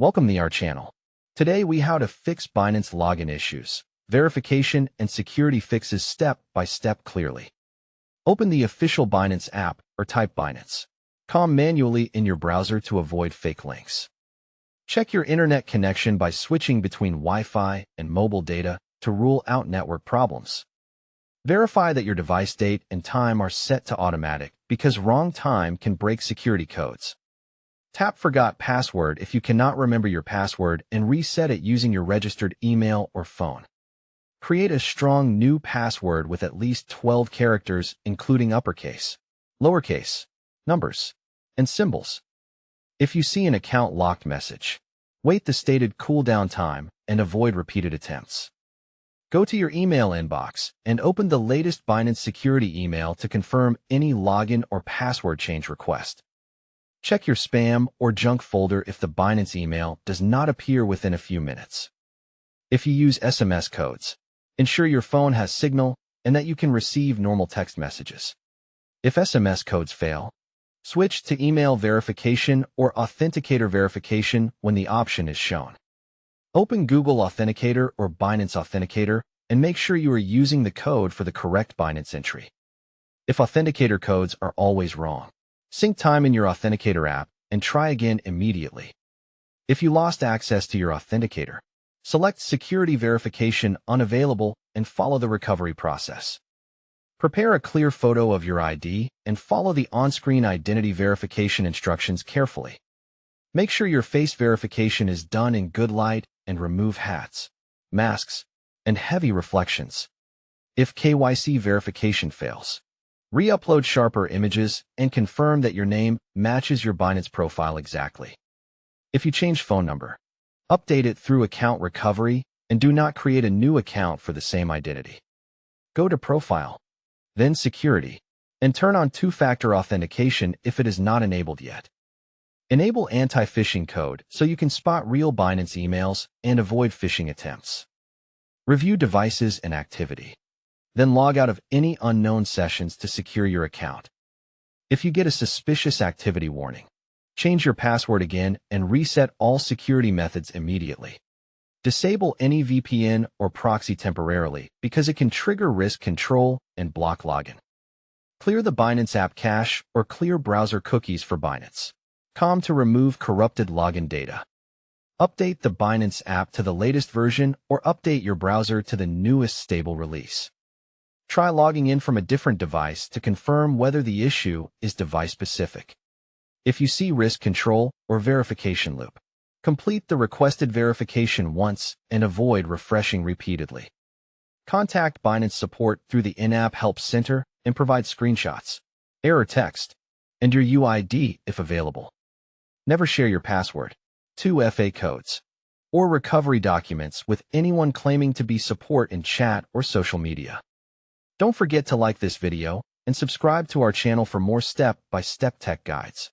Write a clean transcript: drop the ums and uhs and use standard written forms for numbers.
Welcome to our channel. Today we how to fix Binance login issues, verification and security fixes step by step clearly. Open the official Binance app or type Binance.com manually in your browser to avoid fake links. Check your internet connection by switching between Wi-Fi and mobile data to rule out network problems. Verify that your device date and time are set to automatic because wrong time can break security codes. Tap Forgot Password if you cannot remember your password and reset it using your registered email or phone. Create a strong new password with at least 12 characters, including uppercase, lowercase, numbers, and symbols. If you see an account locked message, wait the stated cooldown time and avoid repeated attempts. Go to your email inbox and open the latest Binance security email to confirm any login or password change request. Check your spam or junk folder if the Binance email does not appear within a few minutes. If you use SMS codes, ensure your phone has signal and that you can receive normal text messages. If SMS codes fail, switch to email verification or authenticator verification when the option is shown. Open Google Authenticator or Binance Authenticator and make sure you are using the code for the correct Binance entry. If authenticator codes are always wrong, sync time in your Authenticator app and try again immediately. If you lost access to your Authenticator, select Security Verification Unavailable and follow the recovery process. Prepare a clear photo of your ID and follow the on-screen identity verification instructions carefully. Make sure your face verification is done in good light and remove hats, masks, and heavy reflections. If KYC verification fails, re-upload sharper images and confirm that your name matches your Binance profile exactly. If you change phone number, update it through account recovery and do not create a new account for the same identity. Go to Profile, then Security, and turn on two-factor authentication if it is not enabled yet. Enable anti-phishing code so you can spot real Binance emails and avoid phishing attempts. Review devices and activity. Then log out of any unknown sessions to secure your account. If you get a suspicious activity warning, change your password again and reset all security methods immediately. Disable any VPN or proxy temporarily because it can trigger risk control and block login. Clear the Binance app cache or clear browser cookies for Binance.com to remove corrupted login data. Update the Binance app to the latest version or update your browser to the newest stable release. Try logging in from a different device to confirm whether the issue is device-specific. If you see risk control or verification loop, complete the requested verification once and avoid refreshing repeatedly. Contact Binance support through the in-app help center and provide screenshots, error text, and your UID if available. Never share your password, 2FA codes, or recovery documents with anyone claiming to be support in chat or social media. Don't forget to like this video and subscribe to our channel for more step-by-step tech guides.